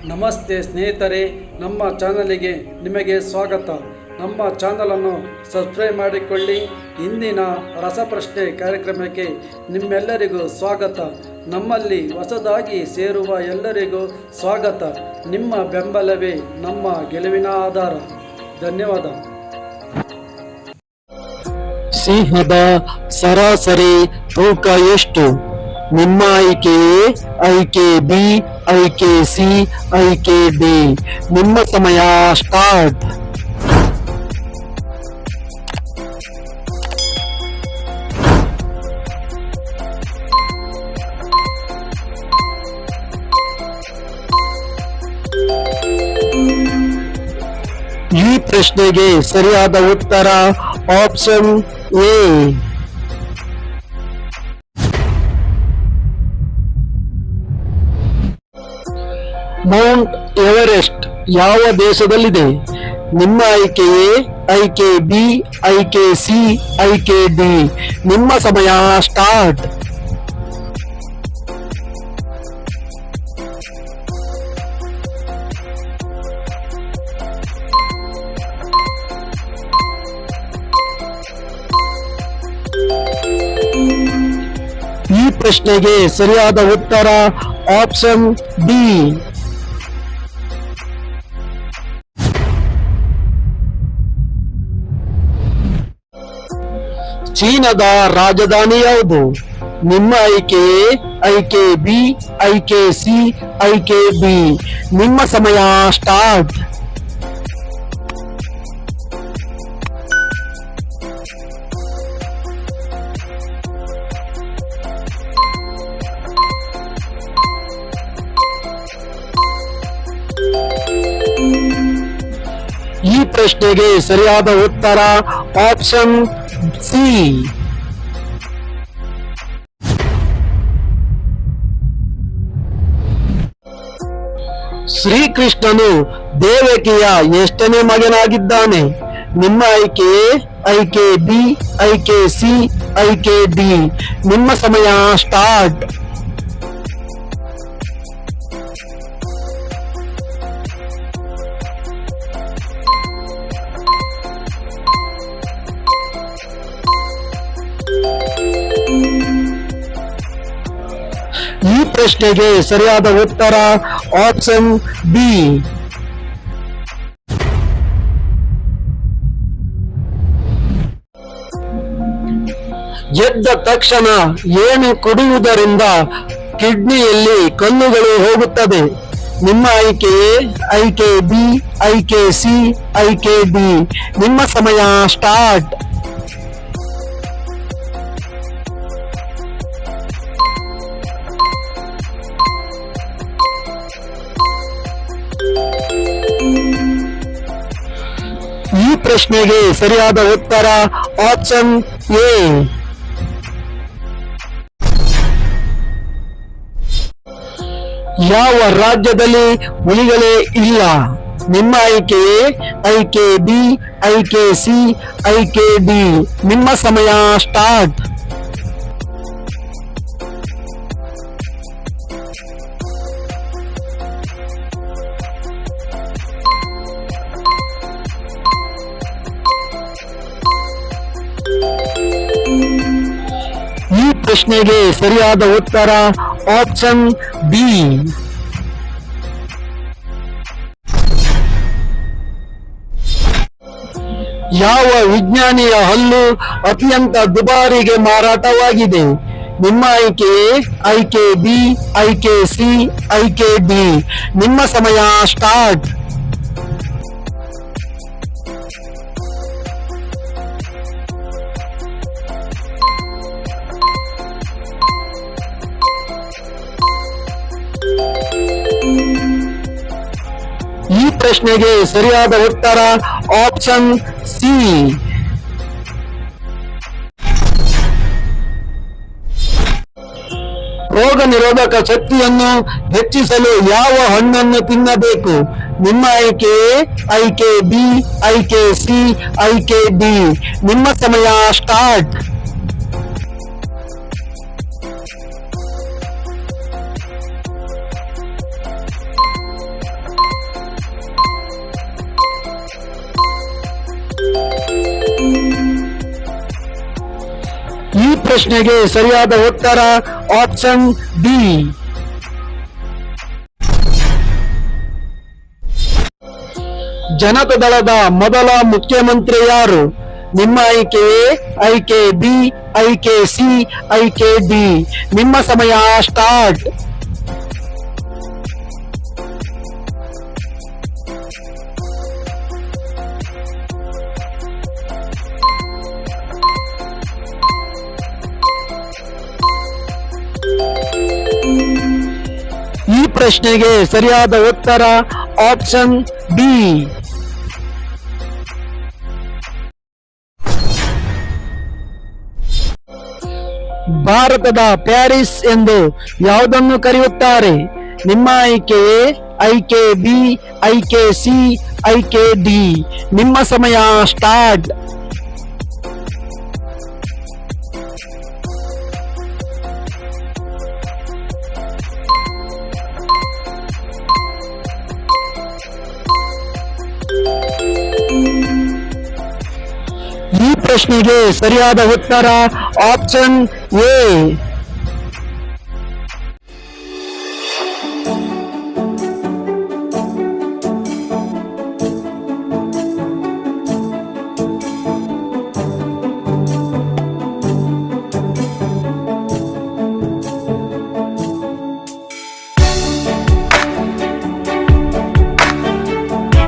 ನಮಸ್ತೆ ಸ್ನೇಹಿತರೆ, ನಮ್ಮ ಚಾನಲಿಗೆ ನಿಮಗೆ ಸ್ವಾಗತ. ನಮ್ಮ ಚಾನಲನ್ನು ಸಬ್ಸ್ಕ್ರೈಬ್ ಮಾಡಿಕೊಳ್ಳಿ. ಇಂದಿನ ರಸಪ್ರಶ್ನೆ ಕಾರ್ಯಕ್ರಮಕ್ಕೆ ನಿಮ್ಮೆಲ್ಲರಿಗೂ ಸ್ವಾಗತ. ನಮ್ಮಲ್ಲಿ ಹೊಸದಾಗಿ ಸೇರುವ ಎಲ್ಲರಿಗೂ ಸ್ವಾಗತ. ನಿಮ್ಮ ಬೆಂಬಲವೇ ನಮ್ಮ ಗೆಲುವಿನ ಆಧಾರ. ಧನ್ಯವಾದ. ಸಿಂಹದ ಸರಾಸರಿ ತೂಕ ಎಷ್ಟು? ನಿಮ್ಮ ಆಯ್ಕೆ ಆಯ್ಕೆ ಬಿ, ಆಯ್ಕೆ ಸಿ, ಆಯ್ಕೆ ಡಿ. ನಿಮ್ಮ ಸಮಯ ಸ್ಟಾರ್ಟ್. ಈ ಪ್ರಶ್ನೆಗೆ ಸರಿಯಾದ ಉತ್ತರ ಆಪ್ಷನ್ ಎ. ಮೌಂಟ್ ಎವರೆಸ್ಟ್ ಯಾವ ದೇಶದಲ್ಲಿದೆ? ನಿಮ್ಮ ಆಯ್ಕೆ ಎ, ಆಯ್ಕೆ ಬಿ, ಆಯ್ಕೆ ಸಿ, ಆಯ್ಕೆ ಡಿ. ನಿಮ್ಮ ಸಮಯ ಸ್ಟಾರ್ಟ್. ಈ ಪ್ರಶ್ನೆಗೆ ಸರಿಯಾದ ಉತ್ತರ ಆಪ್ಷನ್ ಡಿ. ಚೀನಾದ ರಾಜಧಾನಿ ಯಾವುದು? ನಿಮ್ಮ ಆಯ್ಕೆ ಎ, ಆಯ್ಕೆ ಬಿ, ಆಯ್ಕೆ ಸಿ, ಆಯ್ಕೆ ಬಿ. ನಿಮ್ಮ ಸಮಯ ಸ್ಟಾರ್ಟ್. ಈ ಪ್ರಶ್ನೆಗೆ ಸರಿಯಾದ ಉತ್ತರ ಆಪ್ಷನ್ ಸಿ. ಶ್ರೀಕೃಷ್ಣನು ದೇವಕಿಯ ಎಷ್ಟನೇ ಮಗನಾಗಿದ್ದಾನೆ? ನಿಮ್ಮ ಆಯ್ಕೆ ಎ, ಆಯ್ಕೆ ಬಿ, ಆಯ್ಕೆ ಸಿ, ಆಯ್ಕೆ ಡಿ. ನಿಮ್ಮ ಸಮಯ ಸ್ಟಾರ್ಟ್. ಈ ಪ್ರಶ್ನೆಗೆ ಸರಿಯಾದ ಉತ್ತರ ಆಪ್ಷನ್ ಬಿ. ಎದ್ದ ತಕ್ಷಣ ಏನು ಕುಡಿಯುವುದರಿಂದ ಕಿಡ್ನಿಯಲ್ಲಿ ಕಲ್ಲುಗಳು ಹೋಗುತ್ತದೆ? ನಿಮ್ಮ ಆಯ್ಕೆ ಎ, ಆಯ್ಕೆ ಬಿ, ಆಯ್ಕೆ ಸಿ, ಆಯ್ಕೆ ಡಿ. ನಿಮ್ಮ ಸಮಯ ಸ್ಟಾರ್ಟ್. ಈ ಪ್ರಶ್ನೆಗೆ ಸರಿಯಾದ ಉತ್ತರ ಆಪ್ಷನ್ ಎ. ಯಾವ ರಾಜ್ಯದಲ್ಲಿ ಹುಲಿಗಳೇ ಇಲ್ಲ? ನಿಮ್ಮ ಆಯ್ಕೆ ಎ, ಆಯ್ಕೆ ಬಿ, ಆಯ್ಕೆ ಸಿ, ಆಯ್ಕೆ ಡಿ. ನಿಮ್ಮ ಸಮಯ ಸ್ಟಾರ್ಟ್. ಈ ಪ್ರಶ್ನೆಗೆ ಸರಿಯಾದ ಉತ್ತರ ಆಪ್ಷನ್ ಬಿ. ಯಾವ ವಿಜ್ಞಾನಿಯ ಹಲ್ಲು ಅತ್ಯಂತ ದುಬಾರಿಗೆ ಮಾರಾಟವಾಗಿದೆ? ನಿಮ್ಮ ಆಯ್ಕೆ ಎ, ಆಯ್ಕೆ ಬಿ, ಆಯ್ಕೆ ಸಿ, ಆಯ್ಕೆ ಡಿ. ನಿಮ್ಮ ಸಮಯ ಸ್ಟಾರ್ಟ್. ಈ ಪ್ರಶ್ನೆಗೆ ಸರಿಯಾದ ಉತ್ತರ ಆಪ್ಷನ್ ಸಿ. ರೋಗ ನಿರೋಧಕ ಶಕ್ತಿಯನ್ನು ಹೆಚ್ಚಿಸಲು ಯಾವ ಹಣ್ಣನ್ನು ತಿನ್ನಬೇಕು? ನಿಮ್ಮ ಆಯ್ಕೆ ಎ, ಆಯ್ಕೆ ಬಿ, ಆಯ್ಕೆ ಸಿ, ಆಯ್ಕೆ ಡಿ. ನಿಮ್ಮ ಸಮಯ ಸ್ಟಾರ್ಟ್. ಪ್ರಶ್ನೆಗೆ ಸರಿಯಾದ ಉತ್ತರ ಆಪ್ಷನ್ ಡಿ. ಜನತಾದಳದ ಮೊದಲ ಮುಖ್ಯಮಂತ್ರಿ ಯಾರು? ನಿಮ್ಮ ಆಯ್ಕೆ ಎ, ಆಯ್ಕೆ ಬಿ, ಆಯ್ಕೆ ಸಿ, ಆಯ್ಕೆ ಡಿ. ನಿಮ್ಮ ಸಮಯ ಸ್ಟಾರ್ಟ್. ಈ ಪ್ರಶ್ನೆಗೆ ಸರಿಯಾದ ಉತ್ತರ ಆಪ್ಷನ್ ಬಿ. ಭಾರತದ ಪ್ಯಾರಿಸ್ ಎಂದು ಯಾವುದನ್ನು ಕರೆಯುತ್ತಾರೆ? ನಿಮ್ಮ ಆಯ್ಕೆ ಎ, ಆಯ್ಕೆ ಬಿ, ಆಯ್ಕೆ ಸಿ, ಆಯ್ಕೆ ಡಿ. ನಿಮ್ಮ ಸಮಯ ಸ್ಟಾರ್ಟ್. ಈ ಪ್ರಶ್ನೆಗೆ ಸರಿಯಾದ ಉತ್ತರ ಆಪ್ಷನ್ ಎ.